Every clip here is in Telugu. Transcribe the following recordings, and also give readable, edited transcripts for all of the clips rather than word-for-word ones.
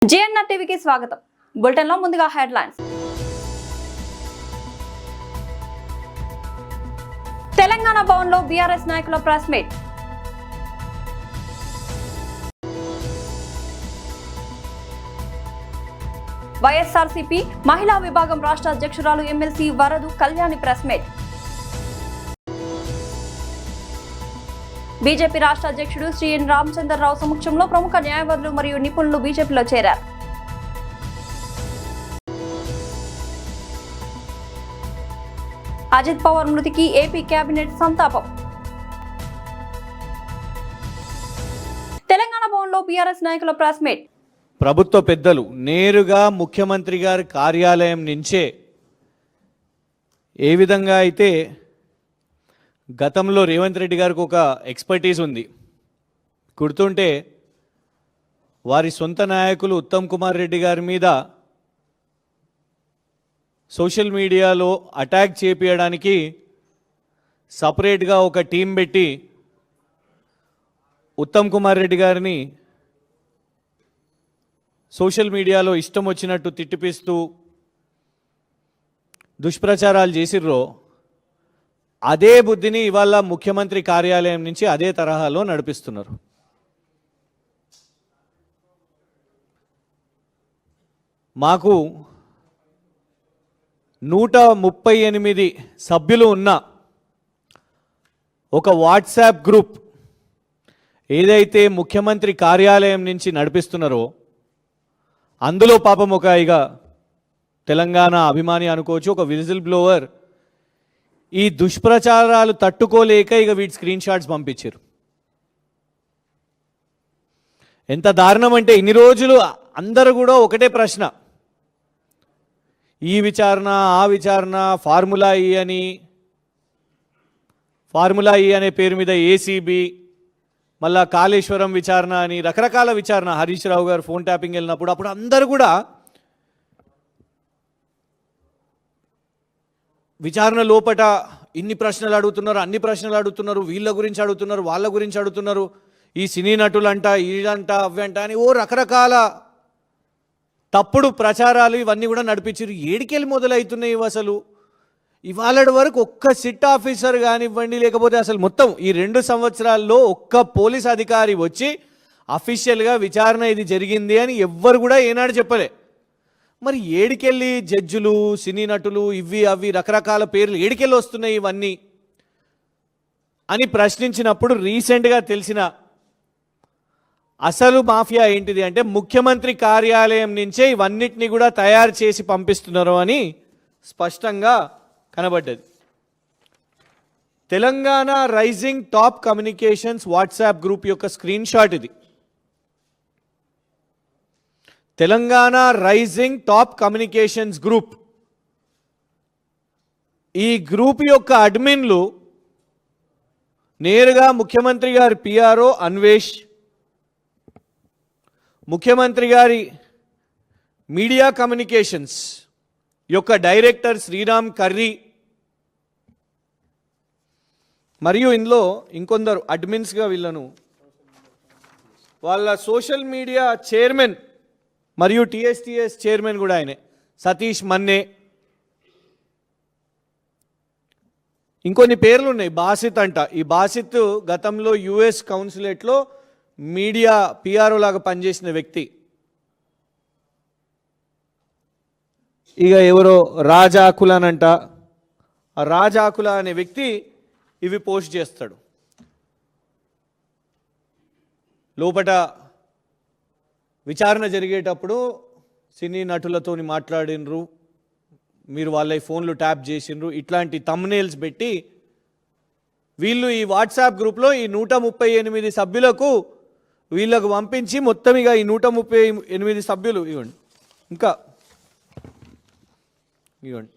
జేఎన్ఆర్ టీవీకి స్వాగతం. బులెటిన్లో ముందుగా హెడ్లైన్స్. తెలంగాణ భవన్లో బీఆర్ఎస్ నాయకుల ప్రెస్ మీట్. వైఎస్ఆర్సీపీ మహిళా విభాగం రాష్ట్ర అధ్యక్షురాలు MLC Varadu Kalyani press meet. BJP రాష్ట్ర అధ్యక్షుడు శ్రీ ఎన్ రామచంద్రరావు సమక్షంలో ప్రముఖ న్యాయవాదులు మరియు నిపుణులు బీజేపీలో చేరారు. అజిత్ పవార్ మృతికి ఏపీ కేబినెట్ సంతాపం. తెలంగాణ భవన్లో బీఆర్ఎస్ నాయకుల ప్రెస్ మీట్. ప్రభుత్వ పెద్దలు నేరుగా ముఖ్యమంత్రి గారి కార్యాలయం నుంచే ఏ విధంగా అయితే గతంలో రేవంత్ రెడ్డి గారికి ఒక ఎక్స్పర్టీస్ ఉంది, గుర్తుంటే వారి సొంత నాయకులు ఉత్తమ్ కుమార్ రెడ్డి గారి మీద సోషల్ మీడియాలో అటాక్ చేపించడానికి సపరేట్గా ఒక టీం పెట్టి ఉత్తమ్ కుమార్ రెడ్డి గారిని సోషల్ మీడియాలో ఇష్టం వచ్చినట్టు తిట్టిపిస్తూ దుష్ప్రచారాలు చేసిర్రో అదే బుద్ధిని ఇవాళ ముఖ్యమంత్రి కార్యాలయం నుంచి అదే తరహాలో నడిపిస్తున్నారు. మాకు 138 సభ్యులు ఉన్న ఒక వాట్సాప్ గ్రూప్ ఏదైతే ముఖ్యమంత్రి కార్యాలయం నుంచి నడిపిస్తున్నారో అందులో పాపం ఒక ఇక తెలంగాణ అభిమాని అనుకోవచ్చు, ఒక విజిల్ బ్లోవర్ ఈ దుష్ప్రచారాలు తట్టుకోలేక ఇక వీటి స్క్రీన్ షాట్స్ పంపించారు. ఎంత దారుణం అంటే ఇన్ని రోజులు అందరూ కూడా ఒకటే ప్రశ్న, ఈ విచారణ ఆ విచారణ, ఫార్ములా ఈ అనే పేరు మీద ఏసీబీ, మళ్ళా కాళేశ్వరం విచారణ అని రకరకాల విచారణ, హరీష్ రావు గారు ఫోన్ ట్యాపింగ్ వెళ్ళినప్పుడు అప్పుడు అందరూ కూడా విచారణ లోపట ఇన్ని ప్రశ్నలు అడుగుతున్నారు, అన్ని ప్రశ్నలు అడుగుతున్నారు, వీళ్ళ గురించి అడుగుతున్నారు, వాళ్ళ గురించి అడుగుతున్నారు, ఈ సినీ నటులంట, వీళ్ళంట, అవ్వంట అని ఓ రకరకాల తప్పుడు ప్రచారాలు ఇవన్నీ కూడా నడిపించారు. ఏడికెళ్ళి మొదలవుతున్నాయి అసలు? ఇవాళ వరకు ఒక్క సిట్ ఆఫీసర్ కానివ్వండి, లేకపోతే అసలు మొత్తం ఈ 2 సంవత్సరాల్లో ఒక్క పోలీస్ అధికారి వచ్చి అఫీషియల్గా విచారణ ఇది జరిగింది అని ఎవ్వరు కూడా ఏనాడు చెప్పలే. మరి ఏడికెళ్ళి జడ్జులు, సినీ నటులు, ఇవి అవి రకరకాల పేర్లు ఏడికెళ్ళి వస్తున్నాయి ఇవన్నీ అని ప్రశ్నించినప్పుడు రీసెంట్గా తెలిసిన అసలు మాఫియా ఏంటిది అంటే ముఖ్యమంత్రి కార్యాలయం నుంచే ఇవన్నిటినీ కూడా తయారు చేసి పంపిస్తున్నారు అని స్పష్టంగా కనబడ్డది. Telangana rising top communications WhatsApp group యొక్క స్క్రీన్ షాట్ ఇది. Telangana rising top communications group, ఈ గ్రూప్ యొక్క అడ్మిన్లు నేరుగా ముఖ్యమంత్రి గారి పిఆర్ఓ అన్వేష్, ముఖ్యమంత్రి గారి మీడియా కమ్యూనికేషన్స్ యొక్క డైరెక్టర్ శ్రీరామ్ కర్రీ, మరియు ఇందులో ఇంకొందరు అడ్మిన్స్గా వీళ్ళను వాళ్ళ సోషల్ మీడియా చైర్మన్ మరియు టీఎస్టీఎస్ చైర్మన్ కూడా ఆయనే సతీష్ మన్నే, ఇంకొన్ని పేర్లు ఉన్నాయి. బాసిత్ అంట, ఈ బాసిత్ గతంలో యుఎస్ కౌన్సిలేట్లో మీడియా పిఆర్ఓ లాగా పనిచేసిన వ్యక్తి. ఇక ఎవరో రాజాకులానంట, ఆ రాజాకుల అనే వ్యక్తి ఇవి పోస్ట్ చేస్తాడు. లోపట విచారణ జరిగేటప్పుడు సినీ నటులతో మాట్లాడినరు, మీరు వాళ్ళ ఫోన్లు ట్యాప్ చేసినరు, ఇట్లాంటి థంబ్నెయిల్స్ పెట్టి వీళ్ళు ఈ వాట్సాప్ గ్రూప్లో ఈ 138 సభ్యులకు వీళ్ళకు పంపించి మొత్తం ఇక ఈ 138 సభ్యులు ఇవ్వండి ఇవ్వండి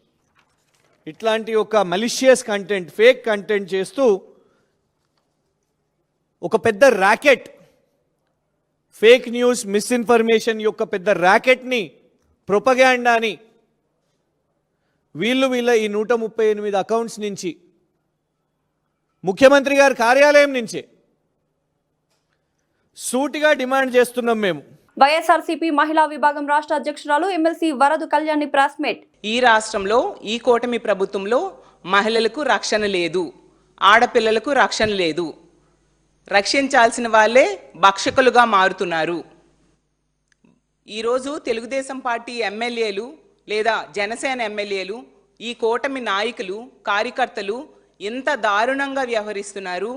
ఇట్లాంటి ఒక మలిషియస్ కంటెంట్, ఫేక్ కంటెంట్ చేస్తూ ఒక పెద్ద ర్యాకెట్, ఫేక్ న్యూస్, మిస్ఇన్ఫర్మేషన్ యొక్క పెద్ద ర్యాకెట్ని, ప్రొపగాండాని వీళ్ళ ఈ 138 అకౌంట్స్ నుంచి ముఖ్యమంత్రి గారి కార్యాలయం నుంచే సూటిగా డిమాండ్ చేస్తున్నాం మేము. వైఎస్ఆర్సీపీ మహిళా విభాగం రాష్ట్ర అధ్యక్షురాలు MLC Varadu Kalyani press meet. ఈ రాష్ట్రంలో ఈ కూటమి ప్రభుత్వంలో మహిళలకు రక్షణ లేదు, ఆడపిల్లలకు రక్షణ లేదు. రక్షించాల్సిన వాళ్ళే భక్షకులుగా మారుతున్నారు. ఈరోజు తెలుగుదేశం పార్టీ ఎమ్మెల్యేలు లేదా జనసేన ఎమ్మెల్యేలు, ఈ కూటమి నాయకులు, కార్యకర్తలు ఎంత దారుణంగా వ్యవహరిస్తున్నారు.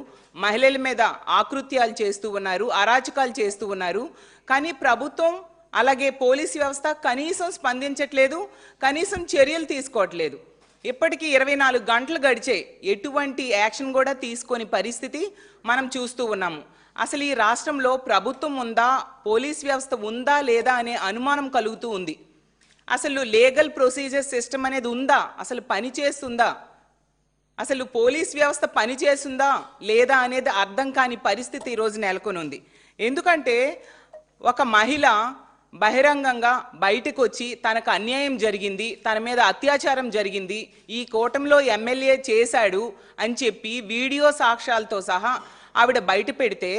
మహిళల మీద ఆకృత్యాలు చేస్తూ ఉన్నారు, అరాచకాలు చేస్తూ ఉన్నారు. కానీ ప్రభుత్వం అలాగే పోలీస్ వ్యవస్థ కనీసం స్పందించట్లేదు, కనీసం చర్యలు తీసుకోవట్లేదు. ఇప్పటికీ 24 గంటలు గడిచే ఎటువంటి యాక్షన్ కూడా తీసుకొని పరిస్థితి మనం చూస్తూ ఉన్నాము. అసలు ఈ రాష్ట్రంలో ప్రభుత్వం ఉందా, పోలీస్ వ్యవస్థ ఉందా లేదా అనే అనుమానం కలుగుతూ ఉంది. అసలు లీగల్ ప్రొసీజర్ సిస్టమ్ అనేది ఉందా, అసలు పని చేస్తుందా, అసలు పోలీస్ వ్యవస్థ పనిచేస్తుందా లేదా అనేది అర్థం కాని పరిస్థితి ఈరోజు నెలకొని ఉంది. ఎందుకంటే ఒక మహిళ బహిరంగంగా బయటకు వచ్చి తనకు అన్యాయం జరిగింది, తన మీద అత్యాచారం జరిగింది, ఈ కూటమిలో ఎమ్మెల్యే చేశాడు అని చెప్పి వీడియో సాక్ష్యాలతో సహా ఆవిడ బయట పెడితే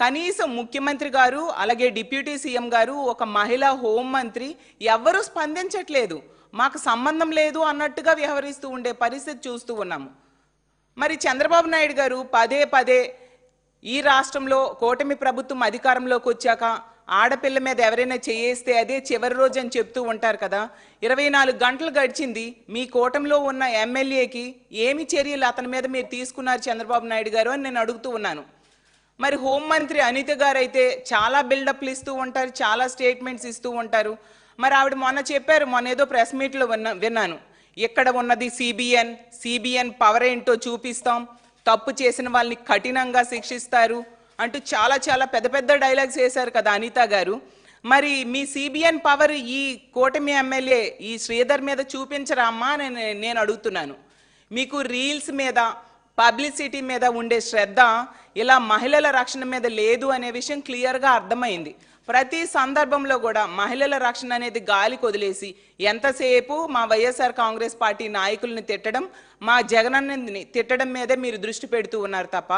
కనీసం ముఖ్యమంత్రి గారు అలాగే డిప్యూటీ సీఎం గారు, ఒక మహిళా హోంమంత్రి ఎవ్వరూ స్పందించట్లేదు. మాకు సంబంధం లేదు అన్నట్టుగా వ్యవహరిస్తూ ఉండే పరిస్థితి చూస్తూ ఉన్నాము. మరి చంద్రబాబు నాయుడు గారు పదే పదే ఈ రాష్ట్రంలో కూటమి ప్రభుత్వం అధికారంలోకి వచ్చాక ఆడపిల్ల మీద ఎవరైనా చేయేస్తే అదే చివరి రోజు అని చెప్తూ ఉంటారు కదా. 24 గంటలు గడిచింది, మీ కూటమిలో ఉన్న ఎమ్మెల్యేకి ఏమి చర్యలు అతని మీద మీరు తీసుకున్నారు చంద్రబాబు నాయుడు గారు అని నేను అడుగుతూ ఉన్నాను. మరి హోంమంత్రి అనిత గారు అయితే చాలా బిల్డప్లు ఇస్తూ ఉంటారు, చాలా స్టేట్మెంట్స్ ఇస్తూ ఉంటారు. మరి ఆవిడ మొన్న చెప్పారు, మొన్న ఏదో ప్రెస్ మీట్లో విన్నాను, ఇక్కడ ఉన్నది సిబిఎన్ పవర్ ఏంటో చూపిస్తాం, తప్పు చేసిన వాళ్ళని కఠినంగా శిక్షిస్తారు అంటూ చాలా చాలా పెద్ద పెద్ద డైలాగ్స్ వేశారు కదా అనిత గారు. మరి మీ సిబిఎన్ పవర్ ఈ కూటమి ఎమ్మెల్యే ఈ శ్రీధర్ మీద చూపించరా అమ్మా నేను అడుగుతున్నాను. మీకు రీల్స్ మీద, పబ్లిసిటీ మీద ఉండే శ్రద్ధ ఇలా మహిళల రక్షణ మీద లేదు అనే విషయం క్లియర్గా అర్థమైంది. ప్రతి సందర్భంలో కూడా మహిళల రక్షణ అనేది గాలికి వదిలేసి ఎంతసేపు మా వైఎస్ఆర్ కాంగ్రెస్ పార్టీ నాయకుల్ని తిట్టడం, మా జగనన్నని తిట్టడం మీదే మీరు దృష్టి పెడుతూ ఉన్నారు తప్ప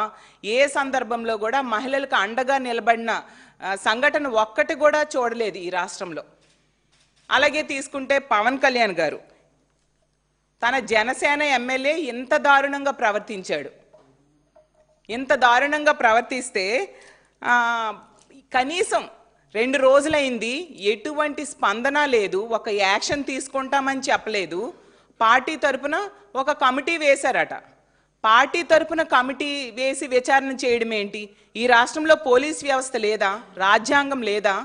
ఏ సందర్భంలో కూడా మహిళలకు అండగా నిలబడిన సంఘటన ఒక్కటి కూడా చూడలేదు ఈ రాష్ట్రంలో. అలాగే తీసుకుంటే పవన్ కళ్యాణ్ గారు తన జనసేన ఎమ్మెల్యే ఇంత దారుణంగా ప్రవర్తించాడు. ఇంత దారుణంగా ప్రవర్తిస్తే కనీసం 2 రోజులైంది, ఎటువంటి స్పందన లేదు, ఒక యాక్షన్ తీసుకుంటామని చెప్పలేదు. పార్టీ తరపున ఒక కమిటీ వేశారట. పార్టీ తరపున కమిటీ వేసి విచారణ చేయడం ఏంటి? ఈ రాష్ట్రంలో పోలీస్ వ్యవస్థ లేదా, రాజ్యాంగం లేదా,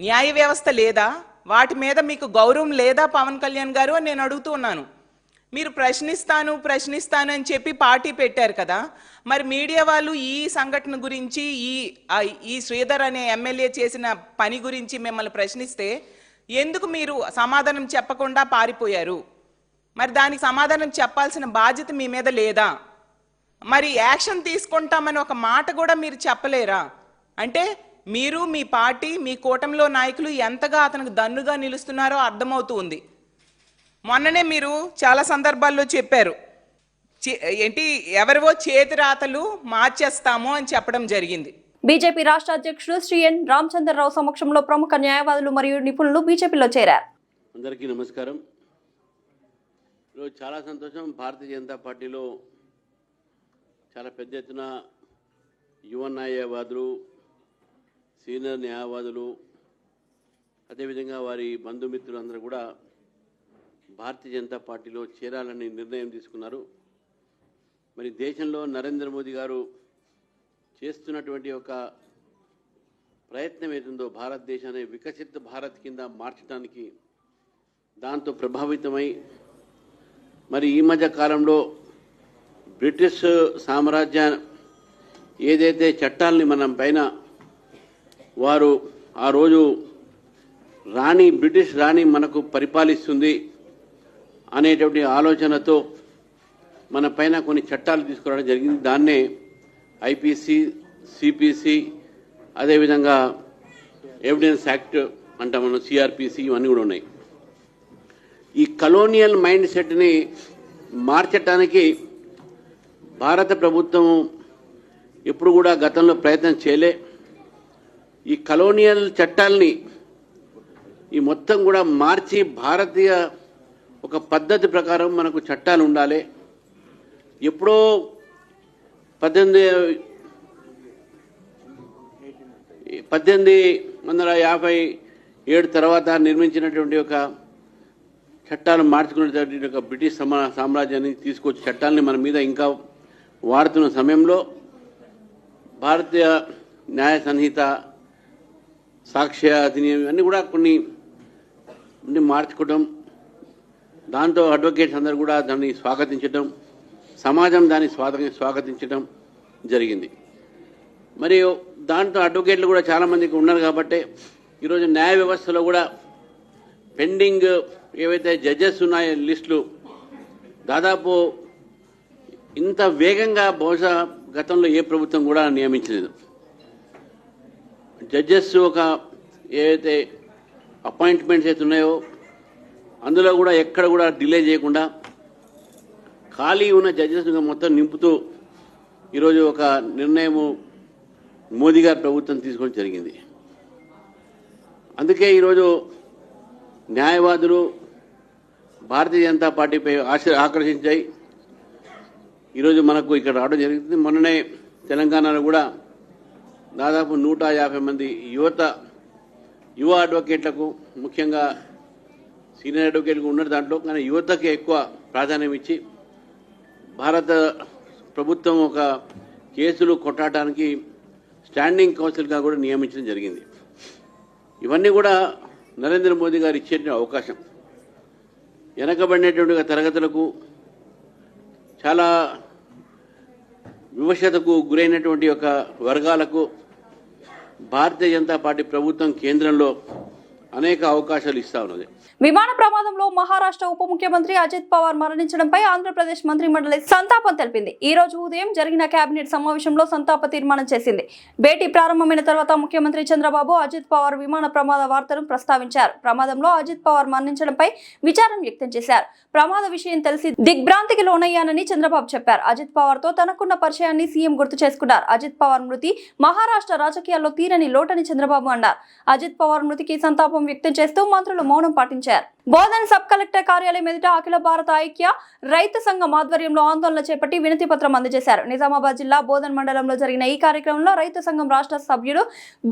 న్యాయ వ్యవస్థ లేదా, వాటి మీద మీకు గౌరవం లేదా పవన్ కళ్యాణ్ గారు అని నేను అడుగుతూ ఉన్నాను. మీరు ప్రశ్నిస్తాను అని చెప్పి పార్టీ పెట్టారు కదా. మరి మీడియా వాళ్ళు ఈ సంఘటన గురించి, ఈ శ్రీధర్ అనే ఎమ్మెల్యే చేసిన పని గురించి మిమ్మల్ని ప్రశ్నిస్తే ఎందుకు మీరు సమాధానం చెప్పకుండా పారిపోయారు? మరి దానికి సమాధానం చెప్పాల్సిన బాధ్యత మీ మీద లేదా? మరి యాక్షన్ తీసుకుంటామని ఒక మాట కూడా మీరు చెప్పలేరా? అంటే మీరు, మీ పార్టీ, మీ కూటమిలో నాయకులు ఎంతగా అతనికి దన్నుగా నిలుస్తున్నారో అర్థమవుతుంది. మొన్ననే మీరు చాలా సందర్భాల్లో చెప్పారు, ఏంటి ఎవరివో చేతి రాతలు మార్చేస్తాము అని చెప్పడం జరిగింది. బీజేపీ రాష్ట్ర అధ్యక్షుడు శ్రీ ఎన్ రామచంద్రరావు సమక్షంలో ప్రముఖ న్యాయవాదులు మరియు నిపుణులు బీజేపీలో చేరారు. అందరికీ నమస్కారం. ఈరోజు చాలా సంతోషం, భారతీయ జనతా పార్టీలో చాలా పెద్ద ఎత్తున యువ న్యాయవాదులు, సీనియర్ న్యాయవాదులు, అదేవిధంగా వారి బంధుమిత్రులు అందరూ కూడా భారతీయ జనతా పార్టీలో చేరాలని నిర్ణయం తీసుకున్నారు. మరి దేశంలో నరేంద్ర మోదీ గారు చేస్తున్నటువంటి ఒక ప్రయత్నం ఏతుందో భారతదేశాన్ని వికసిత భారత్ కింద మార్చడానికి, దాంతో ప్రభావితమై మరి ఈ మధ్య కాలంలో బ్రిటిష్ సామ్రాజ్య ఏదైతే చట్టాలని మనం పైన వారు ఆ రోజు బ్రిటిష్ రాణి మనకు పరిపాలిస్తుంది అనేటువంటి ఆలోచనతో మన పైన కొన్ని చట్టాలు తీసుకురావడం జరిగింది. దాన్నే ఐపీసీ, సిపిసి, అదేవిధంగా ఎవిడెన్స్ యాక్ట్ అంటాం మనం, సిఆర్పిసి, ఇవన్నీ కూడా ఉన్నాయి. ఈ కలోనియల్ మైండ్ సెట్ని మార్చడానికి భారత ప్రభుత్వం ఎప్పుడు కూడా గతంలో ప్రయత్నం చేయలే. ఈ కలోనియల్ చట్టాలని ఈ మొత్తం కూడా మార్చి భారతీయ ఒక పద్ధతి ప్రకారం మనకు చట్టాలు ఉండాలి. ఎప్పుడో 1857 తర్వాత నిర్మించినటువంటి ఒక చట్టాలు మార్చుకునేటువంటి ఒక బ్రిటిష్ సామ్రాజ్యాన్ని తీసుకొచ్చి చట్టాలని మన మీద ఇంకా వాడుతున్న సమయంలో భారతీయ న్యాయ సంహిత, సాక్ష్య అధినియం ఇవన్నీ కూడా కొన్ని మార్చుకోవడం, దాంతో అడ్వకేట్స్ అందరూ కూడా దాన్ని స్వాగతించడం, సమాజం దాన్ని స్వాగతించడం జరిగింది. మరియు దాంతో అడ్వకేట్లు కూడా చాలామందికి ఉన్నారు కాబట్టి ఈరోజు న్యాయ వ్యవస్థలో కూడా పెండింగ్ ఏవైతే జడ్జెస్ ఉన్నాయో లిస్టులు దాదాపు ఇంత వేగంగా బహుశా గతంలో ఏ ప్రభుత్వం కూడా నియమించలేదు. జడ్జెస్ ఒక ఏవైతే అపాయింట్మెంట్స్ అయితే ఉన్నాయో అందులో కూడా ఎక్కడ కూడా డిలే చేయకుండా ఖాళీ ఉన్న జడ్జెస్ మొత్తం నింపుతూ ఈరోజు ఒక నిర్ణయము మోదీ గారి ప్రభుత్వం తీసుకోవడం జరిగింది. అందుకే ఈరోజు న్యాయవాదులు భారతీయ జనతా పార్టీపై ఆకర్షించాయి. ఈరోజు మనకు ఇక్కడ రావడం జరుగుతుంది. మొన్ననే తెలంగాణలో కూడా దాదాపు 150 మంది యువ అడ్వకేట్లకు, ముఖ్యంగా సీనియర్ అడ్వకేట్లకు ఉన్నారు దాంట్లో, కానీ యువతకి ఎక్కువ ప్రాధాన్యం ఇచ్చి భారత ప్రభుత్వం ఒక కేసులు కొట్టడానికి స్టాండింగ్ కౌన్సిల్గా కూడా నియమించడం జరిగింది. ఇవన్నీ కూడా నరేంద్ర మోదీ గారు ఇచ్చే అవకాశం. వెనకబడినటువంటి తరగతులకు, చాలా వివక్షతకు గురైనటువంటి ఒక వర్గాలకు భారతీయ జనతా పార్టీ ప్రభుత్వం కేంద్రంలో అనేక అవకాశాలు ఇస్తా ఉన్నది. విమాన ప్రమాదంలో మహారాష్ట్ర ఉప ముఖ్యమంత్రి అజిత్ పవార్ మరణించడంపై ఆంధ్రప్రదేశ్ మంత్రిమండలి సంతాపం తెలిపింది. ఈ రోజు ఉదయం జరిగిన కేబినెట్ సమావేశంలో సంతాప తీర్మానం చేసింది. భేటీ ప్రారంభమైన తర్వాత ముఖ్యమంత్రి చంద్రబాబు అజిత్ పవార్ విమాన ప్రమాద వార్తను ప్రస్తావించారు. ప్రమాదంలో అజిత్ పవార్ మరణించడంపై విచారం వ్యక్తం చేశారు. ప్రమాద విషయం తెలిసి దిగ్భ్రాంతికి లోనయ్యానని చంద్రబాబు చెప్పారు. అజిత్ పవార్ తో తనకున్న పరిచయాన్ని సీఎం గుర్తు చేసుకున్నారు. అజిత్ పవార్ మృతి మహారాష్ట్ర రాజకీయాల్లో తీరని లోటని చంద్రబాబు అన్నారు. అజిత్ పవార్ మృతికి సంతాపం వ్యక్తం చేస్తూ మంత్రులు మౌనం పాటించారు. బోధన్ సబ్ కలెక్టర్ కార్యాలయం ఎదుట అఖిల భారత ఐక్య రైతు సంఘం ఆధ్వర్యంలో ఆందోళన చేపట్టి వినతి పత్రం అందజేశారు. నిజామాబాద్ జిల్లా బోధన్ మండలంలో జరిగిన ఈ కార్యక్రమంలో రైతు సంఘం రాష్ట్ర సభ్యుడు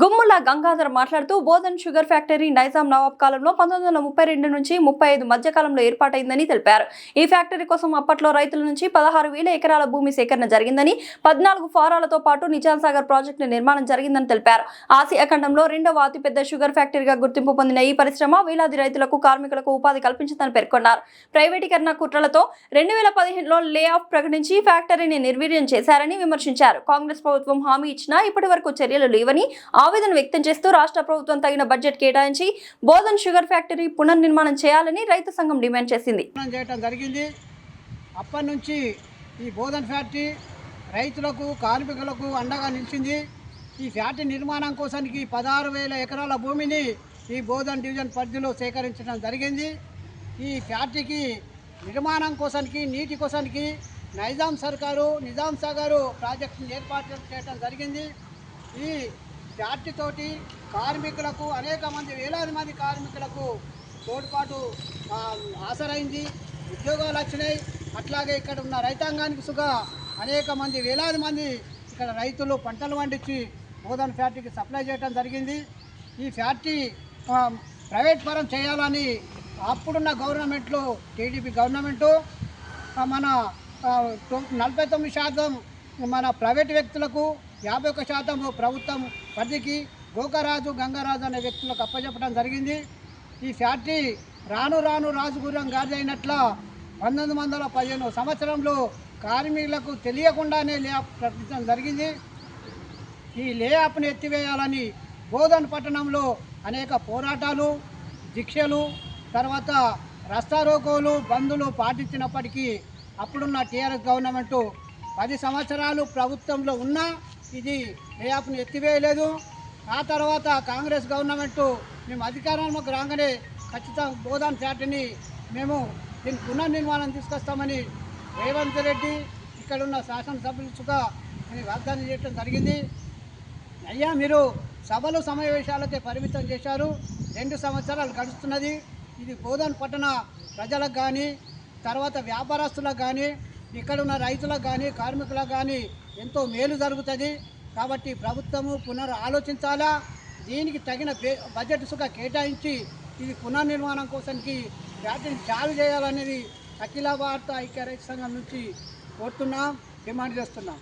గుమ్ముల గంగాధర్ మాట్లాడుతూ బోధన్ షుగర్ ఫ్యాక్టరీ నైజాం నవాబ్ కాలంలో 1932 నుంచి 35 మధ్య కాలంలో ఏర్పాటైందని తెలిపారు. ఈ ఫ్యాక్టరీ కోసం అప్పట్లో రైతుల నుంచి 16,000 ఎకరాల భూమి సేకరణ జరిగిందని, 14 ఫారాలతో పాటు నిజాం సాగర్ ప్రాజెక్టు నిర్మాణం జరిగిందని తెలిపారు. ఆసియా ఖండంలో రెండవ అతిపెద్ద షుగర్ ఫ్యాక్టరీగా గుర్తింపు పొందిన ఈ పరిశ్రమ వేలాది రైతులకు, కార్మికులకు ఉపాధి కల్పించిందని పేర్కొన్నారు. ప్రైవేటీకరణ కుట్రలతో 2015లో లే ఆఫ్ ప్రకటించి ఫ్యాక్టరీని నిర్వీర్యం చేశారని విమర్శించారు. కాంగ్రెస్ ప్రభుత్వం హామీ ఇచ్చినా ఇప్పటి వరకు చర్యలు లేవని ఆవేదన వ్యక్తం చేస్తూ రాష్ట్ర ప్రభుత్వం తగిన బడ్జెట్ కేటాయించి బోధన్ షుగర్ ఫ్యాక్టరీ పునర్నిర్మాణం చేయాలని రైతు సంఘం డిమాండ్ చేసింది. అప్పటి నుంచి ఈ బోధన్ ఫ్యాక్టరీ రైతులకు, కార్మికులకు అండగా నిలిచింది. ఈ ఫ్యాక్టరీ నిర్మాణం కోసానికి 16,000 ఎకరాల భూమిని ఈ బోధన్ డివిజన్ పరిధిలో సేకరించడం జరిగింది. ఈ ఫ్యాక్టరీకి నిర్మాణం కోసానికి, నీటి కోసానికి నైజాం సర్కారు నిజాం సాగర్ ప్రాజెక్టును ఏర్పాటు చేయడం జరిగింది. ఈ ఫ్యాక్టరీ తోటి కార్మికులకు, అనేక మంది వేలాది మంది కార్మికులకు తోడ్పాటు ఆసరైంది, ఉద్యోగాలు వచ్చినాయి. అట్లాగే ఇక్కడ ఉన్న రైతాంగానికి సుగా అనేక మంది వేలాది మంది ఇక్కడ రైతులు పంటలు పండించి బోధన్ ఫ్యాక్టరీకి సప్లై చేయడం జరిగింది. ఈ ఫ్యాక్టరీ ప్రైవేట్ పరం చేయాలని అప్పుడున్న గవర్నమెంట్లో, టీడీపీ గవర్నమెంటు మన 49% మన ప్రైవేట్ వ్యక్తులకు, 51% ప్రభుత్వం పరిధికి గోకరాజు, గంగరాజు అనే వ్యక్తులకు అప్పచెప్పడం జరిగింది. ఈ ఫ్యాక్టరీ రాను రాను రాజుగుర్రం గారి అయినట్ల 1915 సంవత్సరంలో కార్మికులకు తెలియకుండానే లే ఆఫ్ ప్రకటించడం జరిగింది. ఈ లే ఆఫ్ను ఎత్తివేయాలని బోధన్ పట్టణంలో అనేక పోరాటాలు, దీక్షలు, తర్వాత రస్తారోకోలు, బందులు పాటించినప్పటికీ అప్పుడున్న టీఆర్ఎస్ గవర్నమెంటు 10 సంవత్సరాలు ప్రభుత్వంలో ఉన్నా ఇది లే ఆఫ్ను ఎత్తివేయలేదు. ఆ తర్వాత కాంగ్రెస్ గవర్నమెంటు మేము అధికారంలోకి రాగానే ఖచ్చితంగా బోధన్ ఫ్యాక్టరీని మేము దీన్ని పునర్నిర్మాణం తీసుకొస్తామని రేవంత్ రెడ్డి ఇక్కడున్న శాసనసభ్యులుగా వాగ్దానం చేయడం జరిగింది. అయ్యా మీరు సభలు సమావేశాలకే పరిమితం చేశారు. 2 సంవత్సరాలు గడుస్తున్నది. ఇది బోధన్ పట్టణ ప్రజలకు కానీ, తర్వాత వ్యాపారస్తులకు కానీ, ఇక్కడ ఉన్న రైతులకు కానీ, కార్మికులకు కానీ ఎంతో మేలు జరుగుతుంది. కాబట్టి ప్రభుత్వము ఆలోచించాలా, దీనికి తగిన బడ్జెట్ సుఖ కేటాయించి ఇది పునర్నిర్మాణం కోసానికి వాటిని చాలు చేయాలనేది అఖిల భారత ఐక్య రైతు సంఘం నుంచి కోరుతున్నాం, డిమాండ్ చేస్తున్నాం.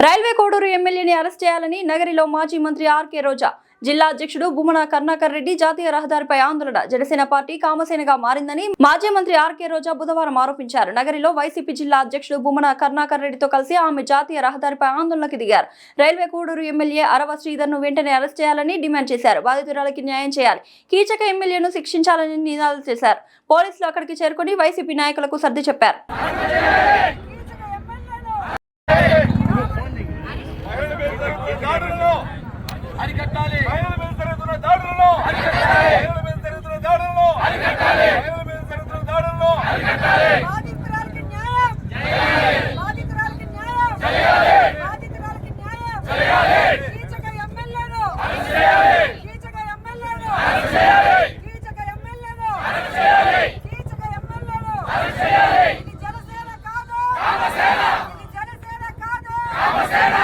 రైల్వే కోడూరు ఎమ్మెల్యేని అరెస్ట్ చేయాలని నగరిలో మాజీ మంత్రి ఆర్కే రోజా, జిల్లా అధ్యక్షుడు భూమన కరుణాకర్ రెడ్డి జాతీయ రహదారిపై ఆందోళన. జనసేన పార్టీ కామసేనగా మారిందని మాజీ మంత్రి ఆర్కే రోజా బుధవారం ఆరోపించారు. నగరిలో వైసీపీ జిల్లా అధ్యక్షుడు భూమన కరుణాకర్ రెడ్డితో కలిసి ఆమె జాతీయ రహదారిపై ఆందోళనకు దిగారు. రైల్వే కోడూరు ఎమ్మెల్యే అరవ శ్రీధర్ను వెంటనే అరెస్ట్ చేయాలని డిమాండ్ చేశారు. బాధితురాలకి న్యాయం చేయాలి, కీచక ఎమ్మెల్యేను శిక్షించాలని నినాదాలు చేశారు. పోలీసులు అక్కడికి చేరుకుని వైసీపీ నాయకులకు సర్ది చెప్పారు. అరికట్టాలి, మహిళల మీద జరుగుతున్న దాడులను అరికట్టాలి, మహిళల మీద జరుగుతున్న దాడులను అరికట్టాలి, మహిళల మీద జరుగుతున్న దాడులను అరికట్టాలి. బాధితురాలికి న్యాయం చేయాలి, బాధితురాలికి న్యాయం చేయాలి, బాధితురాలికి న్యాయం చేయాలి. కీచక ఎమ్మెల్యేను అరెస్ట్ చేయాలి, కీచక ఎమ్మెల్యేను అరెస్ట్ చేయాలి, కీచక ఎమ్మెల్యేను అరెస్ట్ చేయాలి, కీచక ఎమ్మెల్యేను అరెస్ట్ చేయాలి. ఇది జనసేన కాదు, కామసేన, ఇది జనసేన కాదు, కామసేన.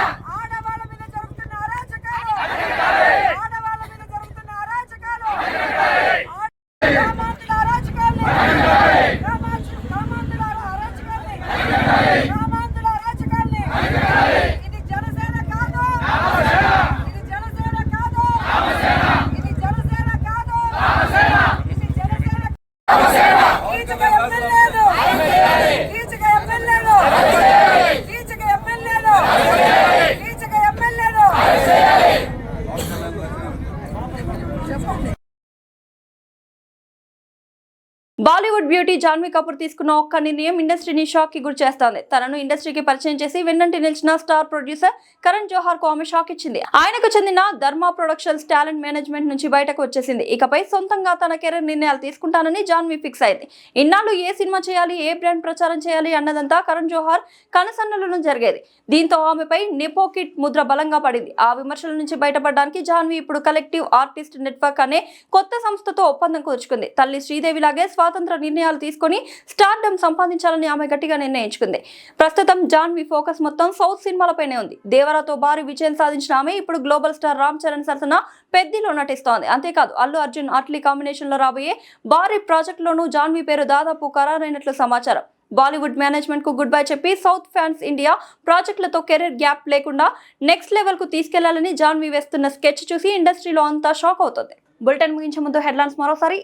బాలీవుడ్ బ్యూటీ జాన్వీ కపూర్ తీసుకున్న ఒక్క నిర్ణయం ఇండస్ట్రీని షాక్ కి గురి చేస్తోంది. తనను ఇండస్ట్రీకి పరిచయం చేసి వెన్నంటి నిలిచిన స్టార్ ప్రొడ్యూసర్ కరణ్ జోహార్ కు ఆమె షాక్ ఇచ్చింది. ఆయనకు చెందిన ధర్మా ప్రొడక్షన్స్ టాలెంట్ మేనేజ్మెంట్ నుంచి బయటకు వచ్చేసింది. ఇకపై సొంతంగా తన కెరీర్ నిర్ణయాలు తీసుకుంటానని జాన్వీ ఫిక్స్ అయింది. ఇన్నాళ్ళు ఏ సినిమా చేయాలి, ఏ బ్రాండ్ ప్రచారం చేయాలి అన్నదంతా కరణ్ జోహార్ కనుసన్నలను జరిగేది. దీంతో ఆమెపై నెపోకిట్ ముద్ర బలంగా పడింది. ఆ విమర్శల నుంచి బయటపడడానికి జాన్వీ ఇప్పుడు కలెక్టివ్ ఆర్టిస్ట్ నెట్వర్క్ అనే కొత్త సంస్థతో ఒప్పందం కుదుర్చుకుంది. తల్లి శ్రీదేవిలాగే స్వాతంత్ర నిర్ణయాలు తీసుకొని స్టార్డమ్ సంపాదించాలని ఆమె గట్టిగా నిర్ణయించుకుంది. ప్రస్తుతం జాన్వీ ఫోకస్ మొత్తం సౌత్ సినిమాలపైనే ఉంది. దేవరాతో భారీ విజయం సాధించిన ఆమె ఇప్పుడు గ్లోబల్ స్టార్ రామ్ చరణ్ సరసన పెద్దిలో నటిస్తోంది. అంతేకాదు అల్లు అర్జున్ అట్లీ కాంబినేషన్ లో రాబోయే భారీ ప్రాజెక్ట్ లోనూ జాన్వీ పేరు దాదాపు ఖరారైనట్లు సమాచారం. బాలీవుడ్ మేనేజ్మెంట్ కు గుడ్ బై చెప్పి సౌత్ ఫ్యాన్స్ ఇండియా ప్రాజెక్టులతో కెరీర్ గ్యాప్ లేకుండా నెక్స్ట్ లెవెల్ కు తీసుకెళ్లాలని జాన్వీ వేస్తున్న స్కెచ్ చూసి ఇండస్ట్రీలో అంతా షాక్ అవుతుంది. బులెటిన్ ముగించే ముందు హెడ్లైన్స్ మరోసారి.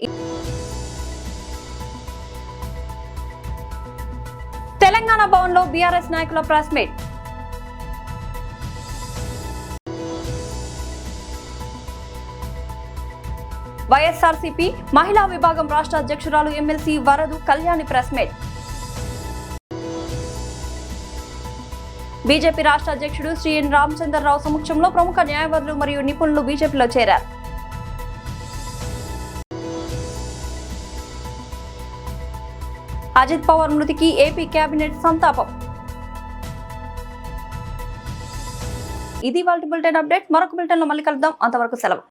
తెలంగాణ భవన్లో బీఆర్ఎస్ నాయకుల ప్రెస్ మీట్. వైఎస్ఆర్సీపీ మహిళా విభాగం రాష్ట్ర అధ్యక్షురాలు MLC Varadu Kalyani press meet. BJP రాష్ట్ర అధ్యక్షుడు శ్రీ ఎన్ రామచంద్రరావు సమక్షంలో ప్రముఖ న్యాయవాదులు మరియు నిపుణులు బీజేపీలో చేరారు. అజిత్ పవార్ మృతికి ఏపీ కేబినెట్ సంతాపం. ఇది వాళ్ళ బులెటిన్ అప్డేట్. మరొక బులెటిన్ లో మళ్ళీ కలుద్దాం. అంతవరకు సెలవు.